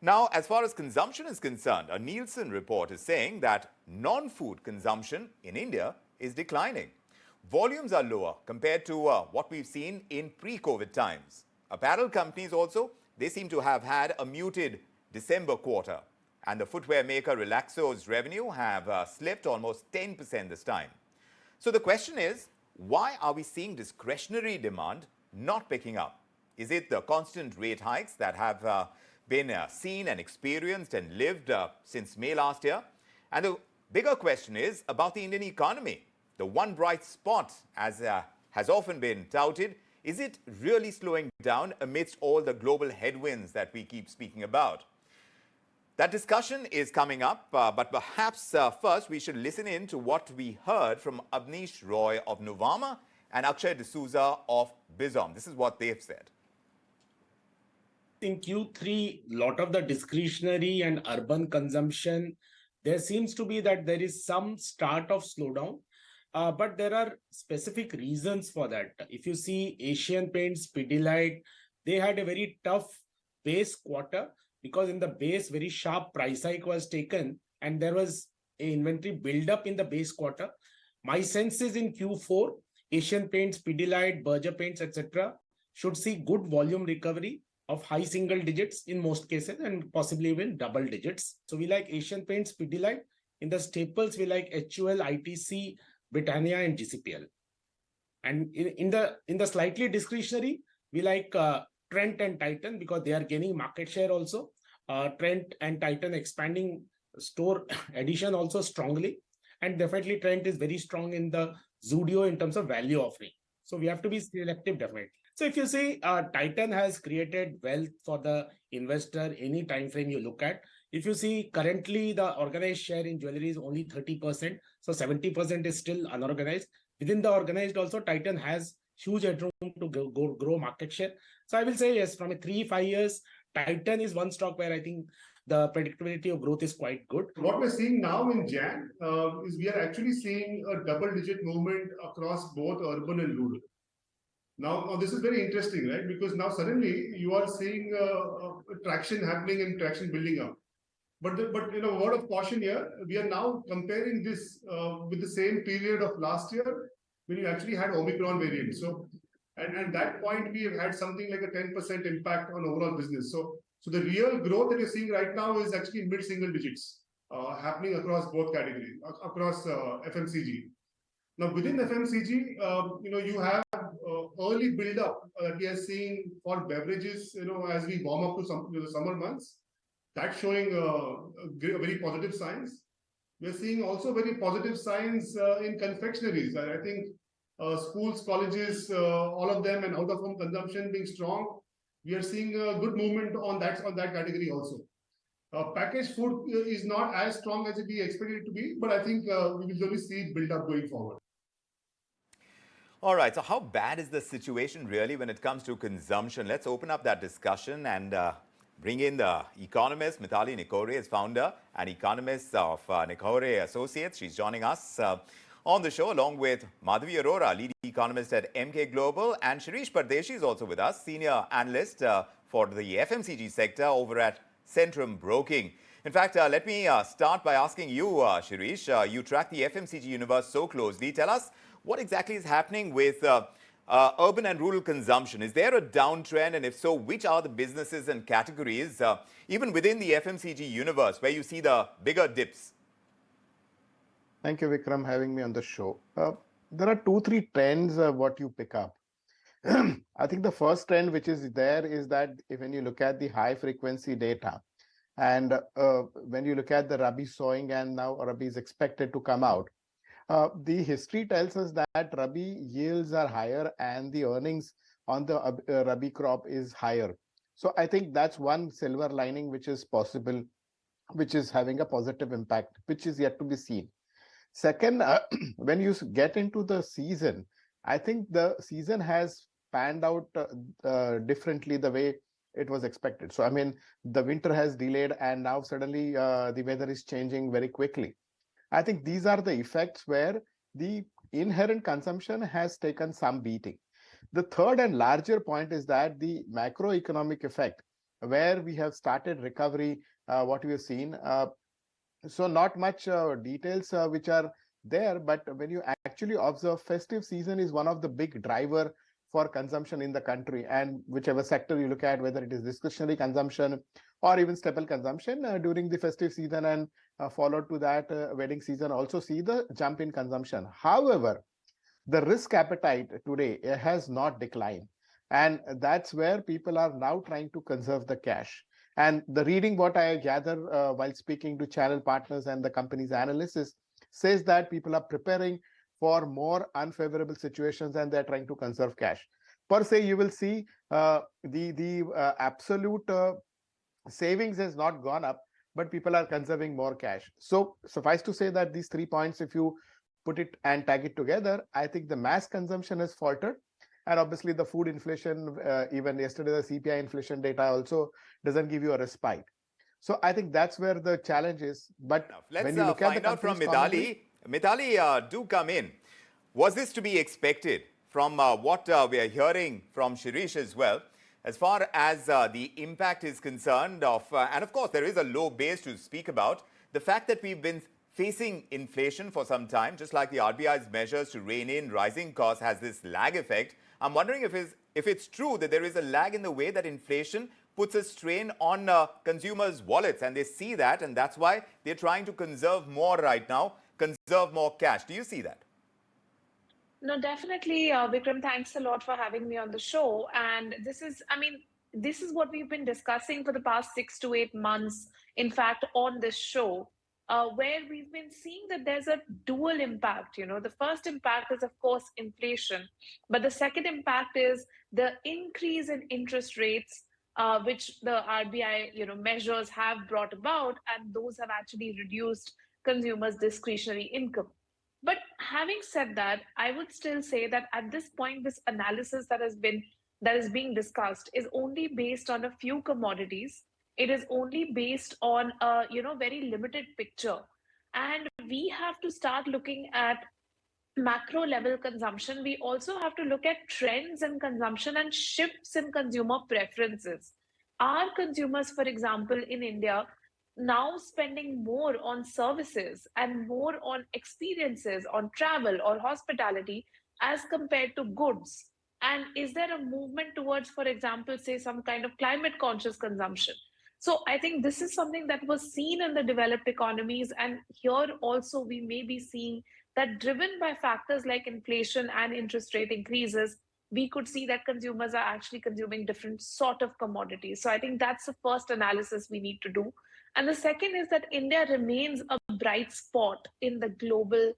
Now, as far as consumption is concerned, a Nielsen report is saying that non-food consumption in India is declining. Volumes are lower compared to what we've seen in pre-COVID times. Apparel companies also, they seem to have had a muted December quarter. And the footwear maker Relaxo's revenue have slipped almost 10% this time. So the question is, why are we seeing discretionary demand not picking up? Is it the constant rate hikes that have been seen and experienced and lived since May last year? And the bigger question is about the Indian economy. The one bright spot, as has often been touted, is it really slowing down amidst all the global headwinds that we keep speaking about? That discussion is coming up, but perhaps first we should listen in to what we heard from Abneesh Roy of Nuvama and Akshay D'Souza of Bizom. This is what they've said. In Q3, a lot of the discretionary and urban consumption, there seems to be that there is some start of slowdown, but there are specific reasons for that. If you see Asian Paints, Pidilite, they had a very tough base quarter because in the base, very sharp price hike was taken and there was an inventory build-up in the base quarter. My sense is in Q4, Asian Paints, Pidilite, Berger Paints, etc. should see good volume recovery of high single digits in most cases and possibly even double digits. So we like Asian Paints, Pidilite. In the staples, we like HUL, ITC, Britannia and GCPL. And in the slightly discretionary, we like Trent and Titan because they are gaining market share also. Trent and Titan expanding store addition also strongly. And definitely Trent is very strong in the Zudio in terms of value offering. So we have to be selective definitely. So if you see Titan has created wealth for the investor any time frame you look at. If you see currently the organized share in jewelry is only 30%. So 70% is still unorganized. Within the organized also Titan has huge headroom to grow market share. So I will say yes, from a 3-5 years, Titan is one stock where I think the predictability of growth is quite good. What we're seeing now in Jan is we are actually seeing a double-digit movement across both urban and rural. Now, this is very interesting, right? Because now suddenly you are seeing traction happening and traction building up. But a word of caution here, we are now comparing this with the same period of last year when you actually had Omicron variant. So, and at that point, we have had something like a 10% impact on overall business. So the real growth that you're seeing right now is actually mid-single digits happening across both categories, across FMCG. Now, within FMCG, you have early build-up that we are seeing for beverages, as we warm up to the summer months. That's showing very positive signs. We're seeing also very positive signs in confectionaries. I think schools, colleges, all of them, and out-of-home consumption being strong. We are seeing a good movement on that category also. Packaged food is not as strong as we expected it to be, but I think we will slowly see it build up going forward. All right, so how bad is the situation really when it comes to consumption? Let's open up that discussion and bring in the economist, Mitali Nikore, as founder and Economist of Nikore Associates. She's joining us on the show along with Madhavi Arora, lead economist at Emkay Global, and Shirish Pardeshi is also with us, senior analyst for the FMCG sector over at Centrum Broking. In fact, let me start by asking you, Shirish, you track the FMCG universe so closely. Tell us what exactly is happening with urban and rural consumption. Is there a downtrend? And if so, which are the businesses and categories, even within the FMCG universe, where you see the bigger dips? Thank you, Vikram, having me on the show. There are 2-3 trends what you pick up. I think the first trend which is there is that when you look at the high frequency data and when you look at the Rabi sowing and now Rabi is expected to come out, the history tells us that Rabi yields are higher and the earnings on the Rabi crop is higher. So I think that's one silver lining which is possible, which is having a positive impact, which is yet to be seen. Second, when you get into the season, I think the season has panned out differently the way it was expected. So, I mean, the winter has delayed and now suddenly the weather is changing very quickly. I think these are the effects where the inherent consumption has taken some beating. The third and larger point is that the macroeconomic effect, where we have started recovery, what we have seen. So not much details which are there, but when you actually observe, festive season is one of the big driver for consumption in the country, and whichever sector you look at, whether it is discretionary consumption or even staple consumption during the festive season, and followed to that wedding season also see the jump in consumption. However, the risk appetite today has not declined, and that's where people are now trying to conserve the cash. And the reading what I gather while speaking to channel partners and the company's analysis says that people are preparing for more unfavorable situations and they're trying to conserve cash. Per se, you will see the absolute savings has not gone up, but people are conserving more cash. So suffice to say that these 3 points, if you put it and tag it together, I think the mass consumption has faltered. And obviously the food inflation, even yesterday, the CPI inflation data also doesn't give you a respite. So I think that's where the challenge is. But let's when you look at the find out from company's Mitali. Mitali, do come in. Was this to be expected from what we are hearing from Shirish as well, as far as the impact is concerned of, and of course there is a low base to speak about, the fact that we've been facing inflation for some time, just like the RBI's measures to rein in rising costs has this lag effect. I'm wondering if it's true that there is a lag in the way that inflation puts a strain on consumers' wallets, and they see that, and that's why they're trying to conserve more right now, conserve more cash. Do you see that? No, definitely, Vikram, thanks a lot for having me on the show. And this is what we've been discussing for the past 6 to 8 months, in fact, on this show, where we've been seeing that there's a dual impact. You know, the first impact is, of course, inflation, but the second impact is the increase in interest rates, which the RBI, measures have brought about, and those have actually reduced consumers' discretionary income. But having said that, I would still say that at this point, this analysis that is being discussed is only based on a few commodities. It is only based on a very limited picture, and we have to start looking at macro level consumption. We also have to look at trends in consumption and shifts in consumer preferences. Are consumers, for example, in India, now spending more on services and more on experiences, on travel or hospitality as compared to goods? And is there a movement towards, for example, say some kind of climate conscious consumption? So I think this is something that was seen in the developed economies. And here also, we may be seeing that, driven by factors like inflation and interest rate increases, we could see that consumers are actually consuming different sort of commodities. So I think that's the first analysis we need to do. And the second is that India remains a bright spot in the global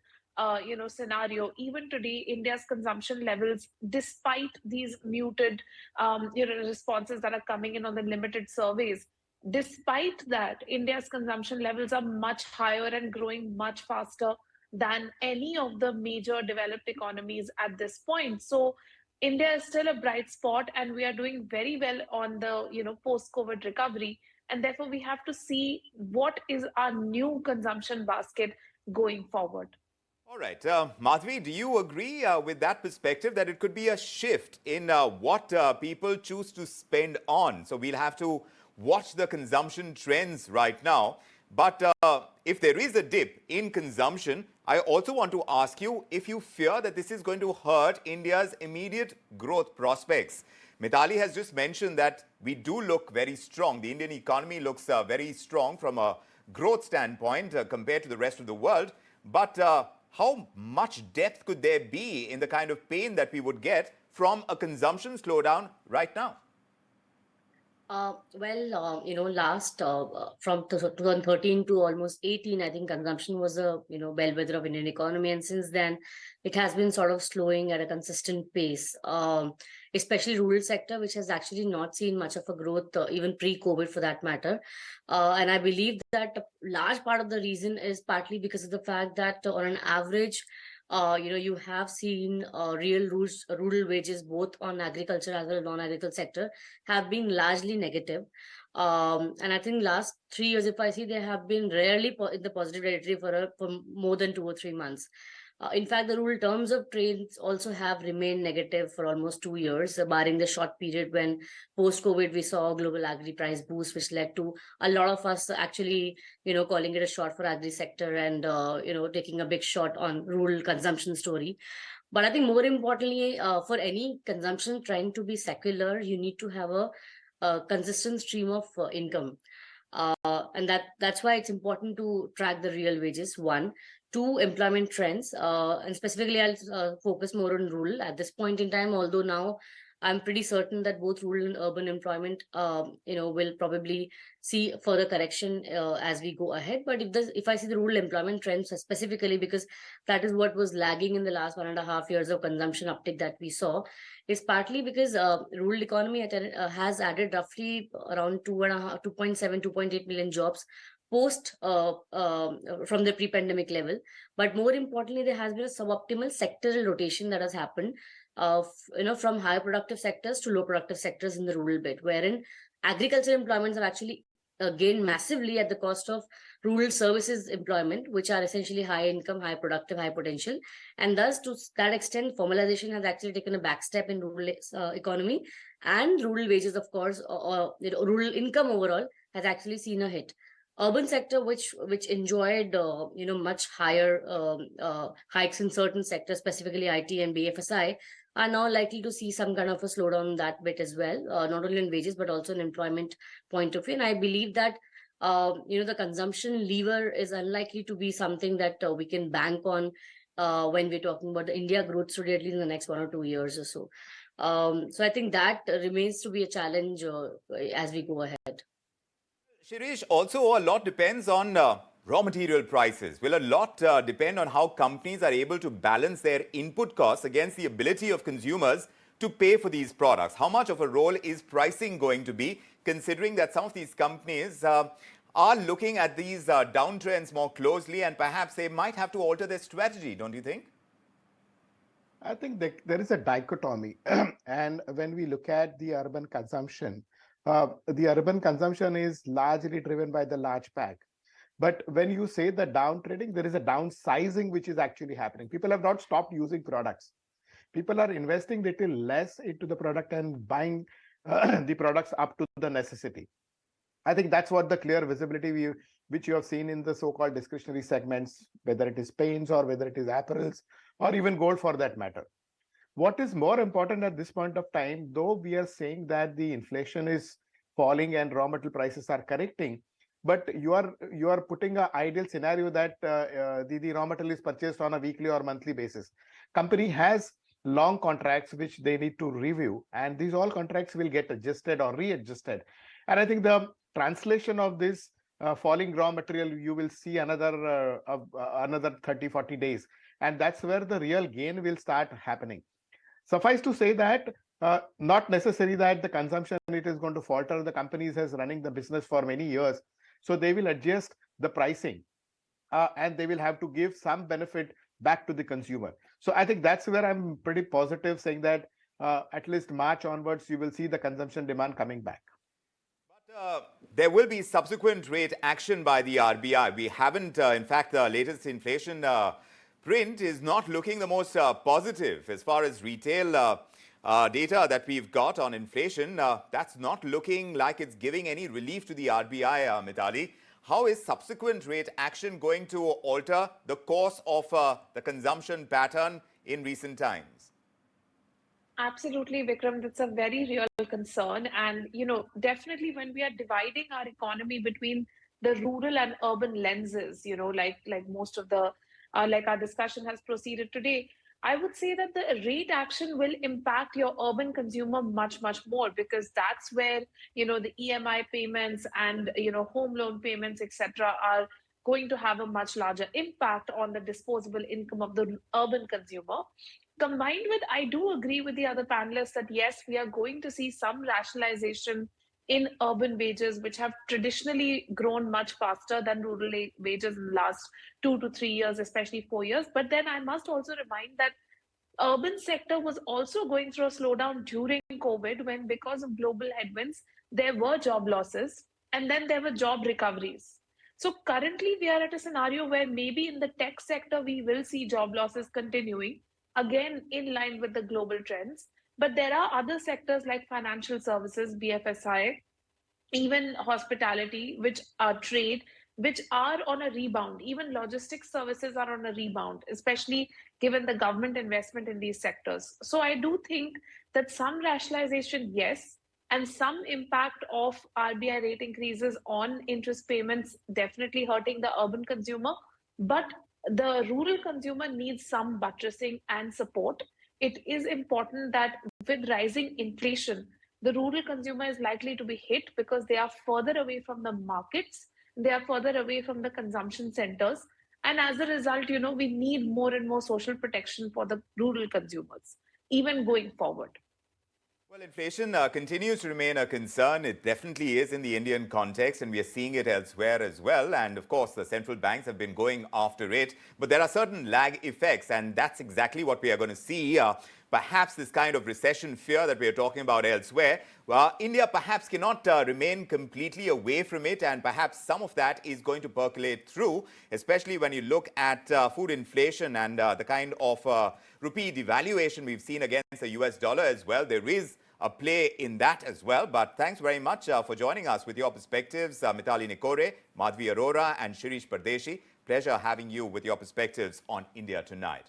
scenario. Even today, India's consumption levels, despite these muted responses that are coming in on the limited surveys, despite that, India's consumption levels are much higher and growing much faster than any of the major developed economies at this point. So India is still a bright spot, and we are doing very well on the post-COVID recovery. And therefore, we have to see what is our new consumption basket going forward. All right. Madhavi, do you agree with that perspective that it could be a shift in what people choose to spend on? So we'll have to watch the consumption trends right now. But if there is a dip in consumption, I also want to ask you if you fear that this is going to hurt India's immediate growth prospects. Mitali has just mentioned that we do look very strong. The Indian economy looks very strong from a growth standpoint compared to the rest of the world. But how much depth could there be in the kind of pain that we would get from a consumption slowdown right now? Last from 2013 to almost 18, I think consumption was a bellwether of Indian economy, and since then it has been sort of slowing at a consistent pace. Especially rural sector, which has actually not seen much of a growth, even pre-COVID for that matter. And I believe that a large part of the reason is partly because of the fact that on an average, you have seen real rural wages, both on agriculture as well as non-agricultural sector, have been largely negative. And I think last 3 years, if I see, they have been rarely in the positive territory for more than 2 or 3 months. In fact, the rural terms of trade also have remained negative for almost 2 years, barring the short period when post-COVID we saw a global agri price boost, which led to a lot of us actually, calling it a shot for agri sector and, taking a big shot on rural consumption story. But I think more importantly, for any consumption trend to be secular, you need to have a consistent stream of income. And that's why it's important to track the real wages. One, two, employment trends, and specifically I'll focus more on rural at this point in time. Although now I'm pretty certain that both rural and urban employment, will probably see further correction as we go ahead. But if I see the rural employment trends specifically, because that is what was lagging in the last 1.5 years of consumption uptick that we saw, is partly because rural economy has added roughly around 2.7, 2.8 million jobs post from the pre-pandemic level. But more importantly, there has been a suboptimal sectoral rotation that has happened, from high productive sectors to low productive sectors in the rural bit, wherein agriculture employments have actually gained massively at the cost of rural services employment, which are essentially high income, high productive, high potential. And thus, to that extent, formalization has actually taken a back step in rural economy, and rural wages, of course, or rural income overall has actually seen a hit. Urban sector, which enjoyed much higher hikes in certain sectors, specifically IT and BFSI, are now likely to see some kind of a slowdown in that bit as well, not only in wages but also in employment point of view. And I believe that the consumption lever is unlikely to be something that we can bank on when we're talking about the India growth story, at least in the next 1 or 2 years or so. So I think that remains to be a challenge as we go ahead. Shirish, also a lot depends on raw material prices. Will a lot depend on how companies are able to balance their input costs against the ability of consumers to pay for these products? How much of a role is pricing going to be, considering that some of these companies are looking at these downtrends more closely, and perhaps they might have to alter their strategy, don't you think? I think there is a dichotomy. And when we look at the urban consumption is largely driven by the large pack. But when you say the downtrading, there is a downsizing which is actually happening. People have not stopped using products. People are investing little less into the product and buying the products up to the necessity. I think that's what the clear visibility which you have seen in the so-called discretionary segments, whether it is paints or whether it is apparels or even gold for that matter. What is more important at this point of time, though we are saying that the inflation is falling and raw material prices are correcting, but you are putting an ideal scenario that the raw material is purchased on a weekly or monthly basis. Company has long contracts which they need to review, and these all contracts will get adjusted or readjusted. And I think the translation of this falling raw material, you will see another 30-40 days, and that's where the real gain will start happening. Suffice to say that not necessary that the consumption it is going to falter. The companies has running the business for many years, so they will adjust the pricing and they will have to give some benefit back to the consumer. So I think that's where I'm pretty positive, saying that at least March onwards, you will see the consumption demand coming back. But there will be subsequent rate action by the RBI. We haven't, in fact, the latest inflation print is not looking the most positive as far as retail data that we've got on inflation. That's not looking like it's giving any relief to the RBI, Mitali. How is subsequent rate action going to alter the course of the consumption pattern in recent times? Absolutely, Vikram. That's a very real concern. And, definitely when we are dividing our economy between the rural and urban lenses, like most of the like our discussion has proceeded today, I would say that the rate action will impact your urban consumer much, much more, because that's where, the EMI payments and, home loan payments, etc., are going to have a much larger impact on the disposable income of the urban consumer. Combined with, I do agree with the other panelists that yes, we are going to see some rationalization in urban wages, which have traditionally grown much faster than rural wages in the last 2 to 3 years, especially 4 years. But then I must also remind that urban sector was also going through a slowdown during COVID, when because of global headwinds, there were job losses and then there were job recoveries. So currently we are at a scenario where maybe in the tech sector we will see job losses continuing, again in line with the global trends. But there are other sectors like financial services, BFSI, even hospitality, which are trade, which are on a rebound. Even logistics services are on a rebound, especially given the government investment in these sectors. So I do think that some rationalization, yes, and some impact of RBI rate increases on interest payments definitely hurting the urban consumer, but the rural consumer needs some buttressing and support. It is important that with rising inflation, the rural consumer is likely to be hit because they are further away from the markets, they are further away from the consumption centers. And as a result, we need more and more social protection for the rural consumers, even going forward. Well, inflation continues to remain a concern. It definitely is in the Indian context, and we are seeing it elsewhere as well. And of course, the central banks have been going after it. But there are certain lag effects, and that's exactly what we are going to see. Perhaps this kind of recession fear that we are talking about elsewhere. India perhaps cannot remain completely away from it, and perhaps some of that is going to percolate through, especially when you look at food inflation and the kind of rupee devaluation we've seen against the US dollar as well. There is a play in that as well. But thanks very much for joining us with your perspectives, Mitali Nikore, Madhavi Arora and Shirish Pardeshi. Pleasure having you with your perspectives on India tonight.